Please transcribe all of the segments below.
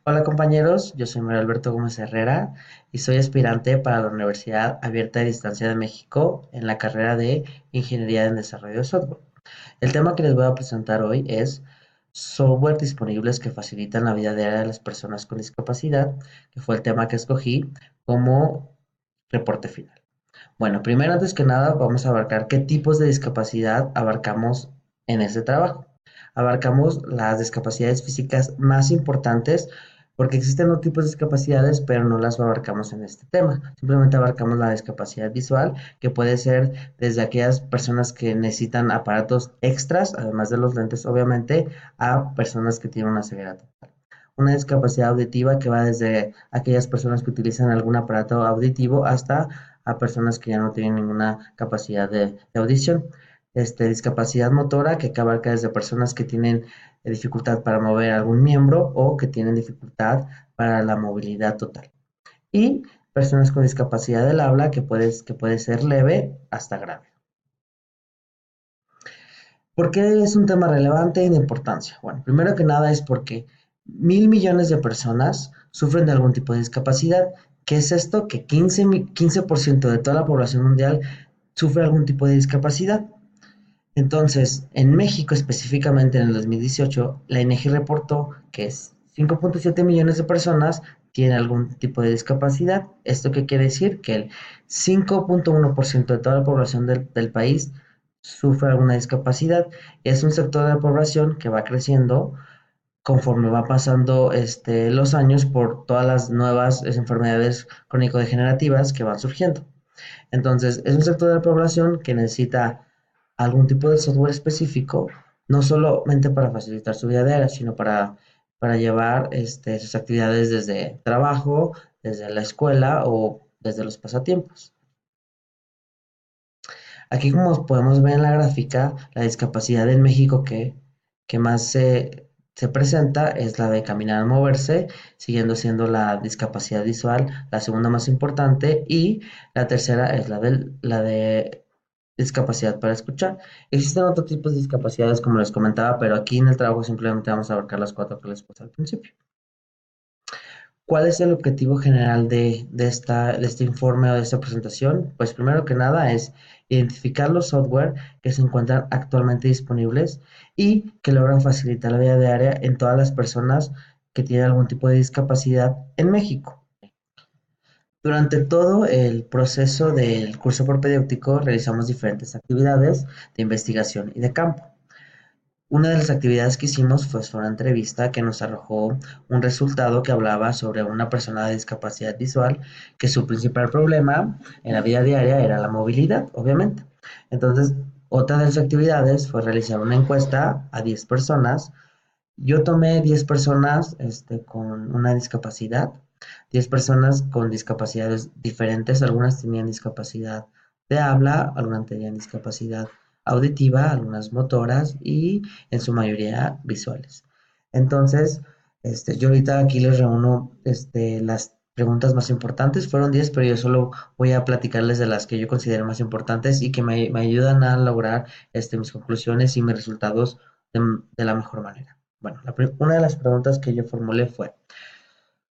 Hola compañeros, yo soy Mario Alberto Gómez Herrera y soy aspirante para la Universidad Abierta de Distancia de México en la carrera de Ingeniería en Desarrollo de Software. El tema que les voy a presentar hoy es software disponibles que facilitan la vida diaria de las personas con discapacidad, que fue el tema que escogí como reporte final. Bueno, primero, antes que nada, vamos a abarcar qué tipos de discapacidad abarcamos en este trabajo. Abarcamos las discapacidades físicas más importantes porque existen otros tipos de discapacidades, pero no las abarcamos en este tema. Simplemente abarcamos la discapacidad visual, que puede ser desde aquellas personas que necesitan aparatos extras, además de los lentes, obviamente, a personas que tienen una ceguera total. Una discapacidad auditiva que va desde aquellas personas que utilizan algún aparato auditivo hasta a personas que ya no tienen ninguna capacidad de audición. Discapacidad motora que abarca desde personas que tienen dificultad para mover algún miembro o que tienen dificultad para la movilidad total. Y personas con discapacidad del habla que puede ser leve hasta grave. ¿Por qué es un tema relevante y de importancia? Bueno, primero que nada es porque 1.000 millones de personas sufren de algún tipo de discapacidad. ¿Qué es esto? Que 15% de toda la población mundial sufre algún tipo de discapacidad. Entonces, en México específicamente en el 2018, la INEGI reportó que 5.7 millones de personas tienen algún tipo de discapacidad. ¿Esto qué quiere decir? Que el 5.1% de toda la población del país sufre alguna discapacidad. Es un sector de la población que va creciendo conforme va pasando los años por todas las nuevas enfermedades crónico-degenerativas que van surgiendo. Entonces, es un sector de la población que necesita algún tipo de software específico, no solamente para facilitar su vida diaria, sino para llevar sus actividades desde trabajo, desde la escuela o desde los pasatiempos. Aquí, como podemos ver en la gráfica, la discapacidad en México que más se presenta es la de caminar, moverse, siguiendo siendo la discapacidad visual, la segunda más importante, y la tercera es la de discapacidad para escuchar. Existen otros tipos de discapacidades, como les comentaba, pero aquí en el trabajo simplemente vamos a abarcar las cuatro que les puse al principio. ¿Cuál es el objetivo general de este informe o de esta presentación? Pues primero que nada es identificar los software que se encuentran actualmente disponibles y que logran facilitar la vida diaria en todas las personas que tienen algún tipo de discapacidad en México. Durante todo el proceso del curso propedéutico realizamos diferentes actividades de investigación y de campo. Una de las actividades que hicimos fue una entrevista que nos arrojó un resultado que hablaba sobre una persona de discapacidad visual que su principal problema en la vida diaria era la movilidad, obviamente. Entonces, otra de las actividades fue realizar una encuesta a 10 personas. Yo tomé 10 personas con una discapacidad, 10 personas con discapacidades diferentes, algunas tenían discapacidad de habla, algunas tenían discapacidad auditiva, algunas motoras y en su mayoría visuales. Entonces, yo ahorita aquí les reúno las preguntas más importantes, fueron 10, pero yo solo voy a platicarles de las que yo considero más importantes y que me ayudan a lograr mis conclusiones y mis resultados de la mejor manera. Bueno, una de las preguntas que yo formulé fue,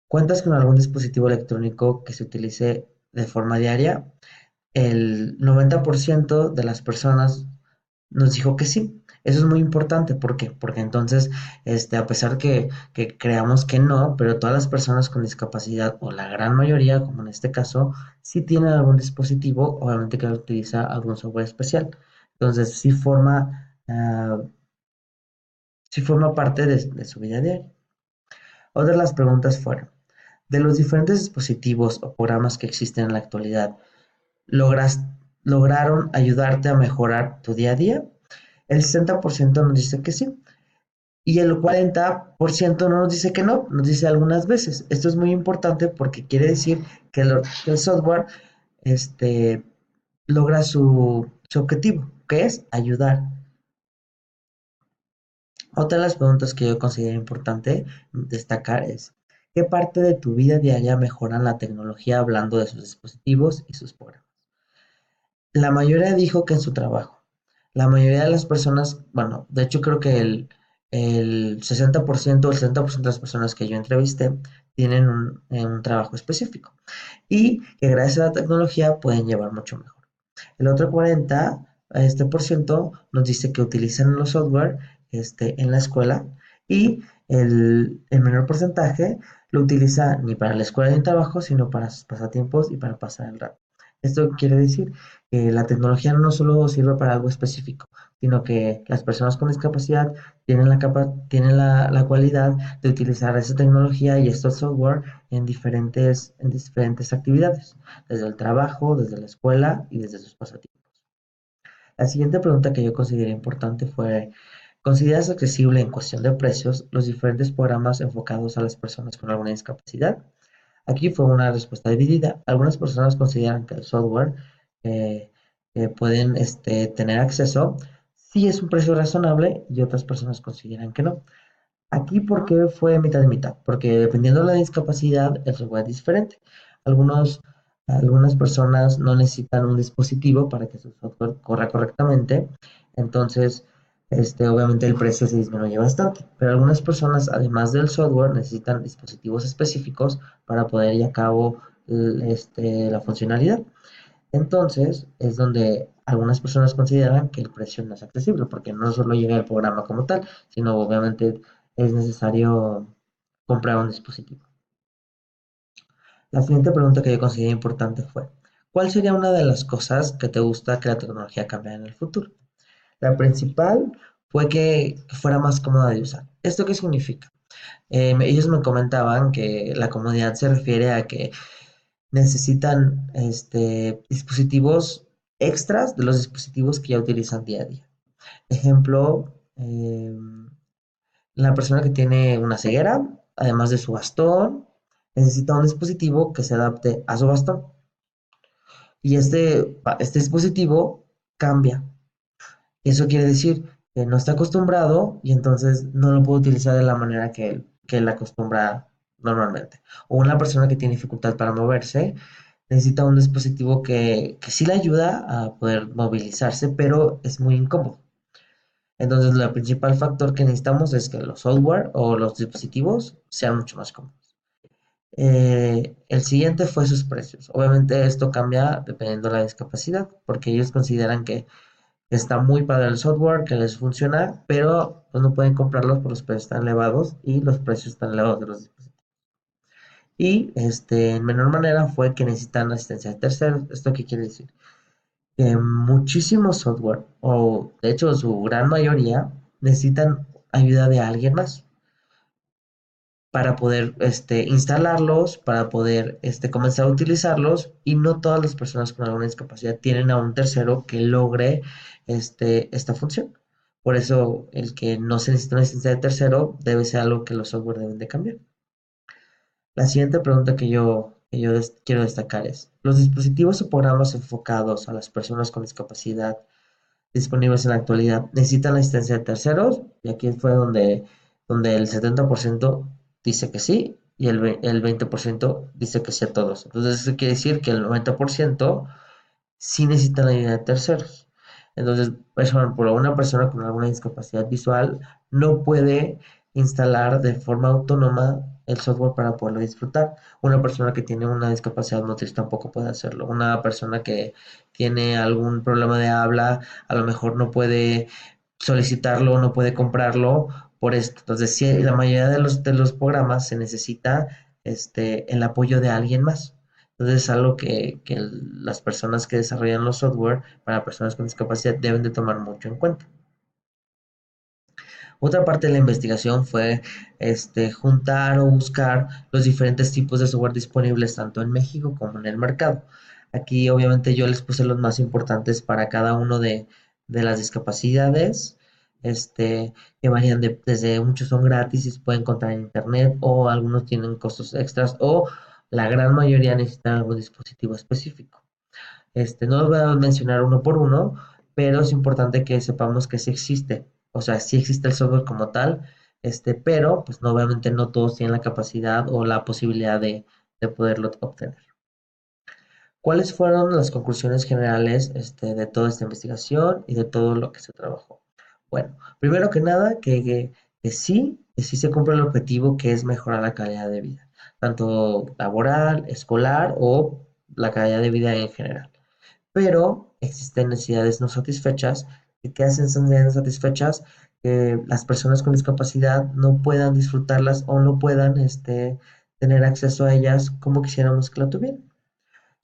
¿cuentas con algún dispositivo electrónico que se utilice de forma diaria? El 90% de las personas nos dijo que sí. Eso es muy importante. ¿Por qué? Porque entonces, a pesar que creamos que no, pero todas las personas con discapacidad, o la gran mayoría, como en este caso, sí tienen algún dispositivo, obviamente que utiliza algún software especial. Entonces, sí forma parte de su vida diaria. Otra de las preguntas fueron, de los diferentes dispositivos o programas que existen en la actualidad, ¿logras, lograron ayudarte a mejorar tu día a día? El 60% nos dice que sí. Y el 40% no nos dice que no, nos dice algunas veces. Esto es muy importante porque quiere decir que el software este, logra su objetivo, que es ayudar. Otra de las preguntas que yo considero importante destacar es, ¿qué parte de tu vida diaria mejoran la tecnología hablando de sus dispositivos y sus programas? La mayoría dijo que en su trabajo. La mayoría de las personas, bueno, de hecho creo que el 60% o el 70% de las personas que yo entrevisté tienen un trabajo específico y que gracias a la tecnología pueden llevar mucho mejor. El otro 40% nos dice que utilizan los software en la escuela y el menor porcentaje lo utiliza ni para la escuela ni el trabajo, sino para sus pasatiempos y para pasar el rato. Esto quiere decir que la tecnología no solo sirve para algo específico, sino que las personas con discapacidad tienen la cualidad de utilizar esa tecnología y estos software en diferentes actividades, desde el trabajo, desde la escuela y desde sus pasatiempos. La siguiente pregunta que yo consideré importante fue: ¿consideras accesible en cuestión de precios los diferentes programas enfocados a las personas con alguna discapacidad? Aquí fue una respuesta dividida. Algunas personas consideran que el software eh, pueden tener acceso si es un precio razonable y otras personas consideran que no. Aquí, ¿por qué fue mitad y mitad? Porque dependiendo de la discapacidad, el software es diferente. Algunos, algunas personas no necesitan un dispositivo para que su software corra correctamente, entonces, obviamente el precio se disminuye bastante. Pero algunas personas, además del software, necesitan dispositivos específicos para poder llevar a cabo la funcionalidad. Entonces, es donde algunas personas consideran que el precio no es accesible, porque no solo llega el programa como tal, sino obviamente es necesario comprar un dispositivo. La siguiente pregunta que yo consideré importante fue: ¿cuál sería una de las cosas que te gusta que la tecnología cambie en el futuro? La principal fue que fuera más cómoda de usar. ¿Esto qué significa? Ellos me comentaban que la comodidad se refiere a que necesitan dispositivos extras de los dispositivos que ya utilizan día a día. Ejemplo, la persona que tiene una ceguera, además de su bastón, necesita un dispositivo que se adapte a su bastón. Y este dispositivo cambia. Eso quiere decir que no está acostumbrado y entonces no lo puede utilizar de la manera que él acostumbra normalmente. O una persona que tiene dificultad para moverse necesita un dispositivo que sí le ayuda a poder movilizarse, pero es muy incómodo. Entonces, el principal factor que necesitamos es que los software o los dispositivos sean mucho más cómodos. El siguiente fue sus precios. Obviamente esto cambia dependiendo de la discapacidad, porque ellos consideran que está muy padre el software, que les funciona, pero pues, no pueden comprarlos por los precios tan elevados y los precios tan elevados de los dispositivos. Y en menor manera fue que necesitan asistencia de terceros. ¿Esto qué quiere decir? Que muchísimo software, o de hecho su gran mayoría, necesitan ayuda de alguien más para poder instalarlos, para poder comenzar a utilizarlos, y no todas las personas con alguna discapacidad tienen a un tercero que logre esta función. Por eso el que no se necesita una asistencia de tercero debe ser algo que los software deben de cambiar. La siguiente pregunta que yo quiero destacar es: ¿los dispositivos o programas enfocados a las personas con discapacidad disponibles en la actualidad necesitan la asistencia de terceros? Y aquí fue donde el 70% dice que sí y el 20% dice que sí a todos. Entonces eso quiere decir que el 90% sí necesitan la ayuda de terceros. Entonces, por ejemplo, una persona con alguna discapacidad visual no puede instalar de forma autónoma el software para poderlo disfrutar. Una persona que tiene una discapacidad motriz tampoco puede hacerlo. Una persona que tiene algún problema de habla a lo mejor no puede solicitarlo, no puede comprarlo por esto. Entonces, sí, la mayoría de los programas se necesita el apoyo de alguien más. Entonces es algo que las personas que desarrollan los software para personas con discapacidad deben de tomar mucho en cuenta. Otra parte de la investigación fue juntar o buscar los diferentes tipos de software disponibles tanto en México como en el mercado. Aquí obviamente yo les puse los más importantes para cada uno de las discapacidades, que varían desde muchos son gratis y se pueden encontrar en internet, o algunos tienen costos extras, o la gran mayoría necesitan algún dispositivo específico. No los voy a mencionar uno por uno, pero es importante que sepamos que sí existe. O sea, sí existe el software como tal, pero pues no, obviamente no todos tienen la capacidad o la posibilidad de poderlo obtener. ¿Cuáles fueron las conclusiones generales de toda esta investigación y de todo lo que se trabajó? Bueno, primero que nada, que que sí se cumple el objetivo que es mejorar la calidad de vida, tanto laboral, escolar o la calidad de vida en general. Pero existen necesidades no satisfechas. ¿Y qué hacen esas necesidades no satisfechas? Que las personas con discapacidad no puedan disfrutarlas o no puedan tener acceso a ellas como quisiéramos que la tuvieran.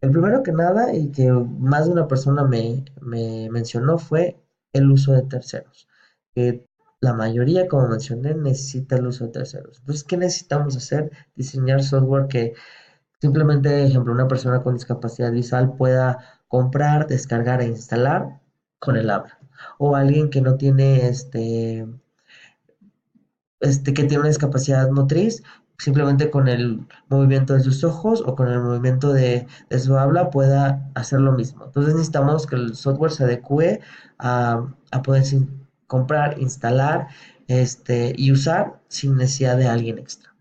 El primero que nada y que más de una persona me mencionó fue el uso de terceros. Que la mayoría, como mencioné, necesita el uso de terceros. Entonces, ¿qué necesitamos hacer? Diseñar software que simplemente, ejemplo, una persona con discapacidad visual pueda comprar, descargar e instalar con el habla. O alguien que no tiene que tiene una discapacidad motriz, simplemente con el movimiento de sus ojos o con el movimiento de su habla pueda hacer lo mismo. Entonces necesitamos que el software se adecue a poder comprar, instalar y usar sin necesidad de alguien extra.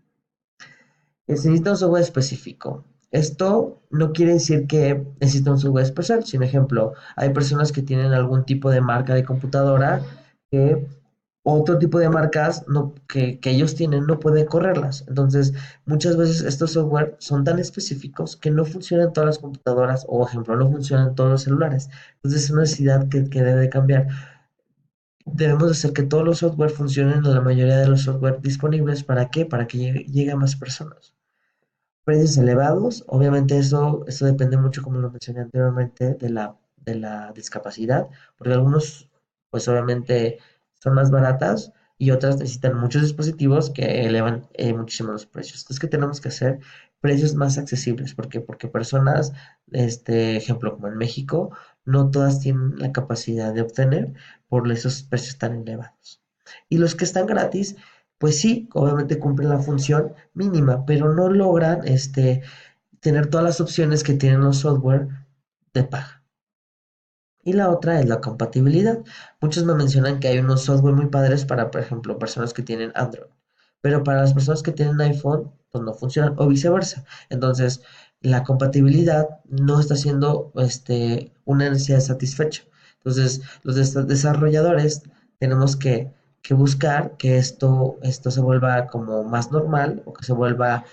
Se necesita un software específico. Esto no quiere decir que necesita un software especial, sino ejemplo, hay personas que tienen algún tipo de marca de computadora que otro tipo de marcas que ellos tienen no pueden correrlas. Entonces, muchas veces estos software son tan específicos que no funcionan en todas las computadoras o, ejemplo, no funcionan en todos los celulares. Entonces, es una necesidad que debe de cambiar. Debemos hacer que todos los software funcionen en la mayoría de los software disponibles. ¿Para qué? Para que llegue a más personas. Precios elevados, obviamente eso depende mucho, como lo mencioné anteriormente, de la discapacidad, porque algunos, pues obviamente son más baratas y otras necesitan muchos dispositivos que elevan muchísimo los precios. Entonces, ¿qué tenemos que hacer? Precios más accesibles, ¿por qué? Porque personas, ejemplo, como en México, no todas tienen la capacidad de obtener por esos precios tan elevados. Y los que están gratis, pues sí, obviamente cumplen la función mínima, pero no logran tener todas las opciones que tienen los software de paga. Y la otra es la compatibilidad. Muchos me mencionan que hay unos software muy padres para, por ejemplo, personas que tienen Android, pero para las personas que tienen iPhone, pues no funcionan, o viceversa. Entonces, la compatibilidad no está siendo una necesidad satisfecha. Entonces, los desarrolladores tenemos que buscar que esto se vuelva como más normal o que se vuelva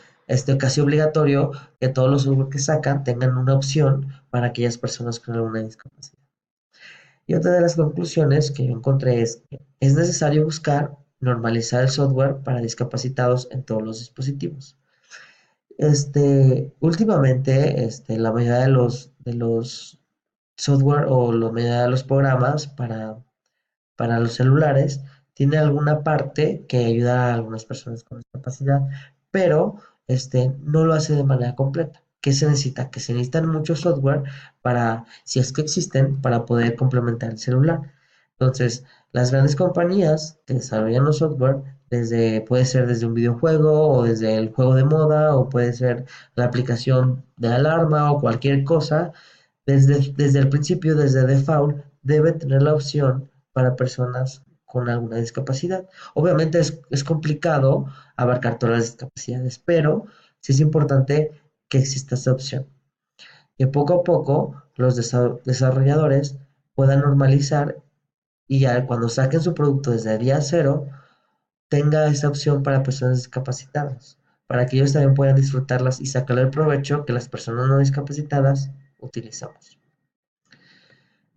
casi obligatorio que todos los software que sacan tengan una opción para aquellas personas con alguna discapacidad. Y otra de las conclusiones que yo encontré es que es necesario buscar normalizar el software para discapacitados en todos los dispositivos. Últimamente, la mayoría de los software o la mayoría de los programas para los celulares tiene alguna parte que ayuda a algunas personas con discapacidad, pero no lo hace de manera completa. ¿Qué se necesita? Que se necesitan muchos software para, si es que existen, para poder complementar el celular. Entonces, las grandes compañías que desarrollan los software, puede ser desde un videojuego o desde el juego de moda o puede ser la aplicación de alarma o cualquier cosa, desde el principio, desde default, debe tener la opción para personas con alguna discapacidad. Obviamente es complicado abarcar todas las discapacidades, pero sí es importante que exista esa opción. Que poco a poco los desarrolladores puedan normalizar y ya cuando saquen su producto desde el día cero, tenga esa opción para personas discapacitadas, para que ellos también puedan disfrutarlas y sacarle el provecho que las personas no discapacitadas utilizamos.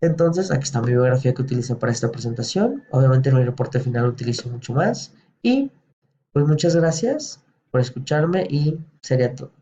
Entonces, aquí está mi biografía que utilicé para esta presentación. Obviamente en el reporte final utilizo mucho más. Y pues muchas gracias por escucharme y sería todo.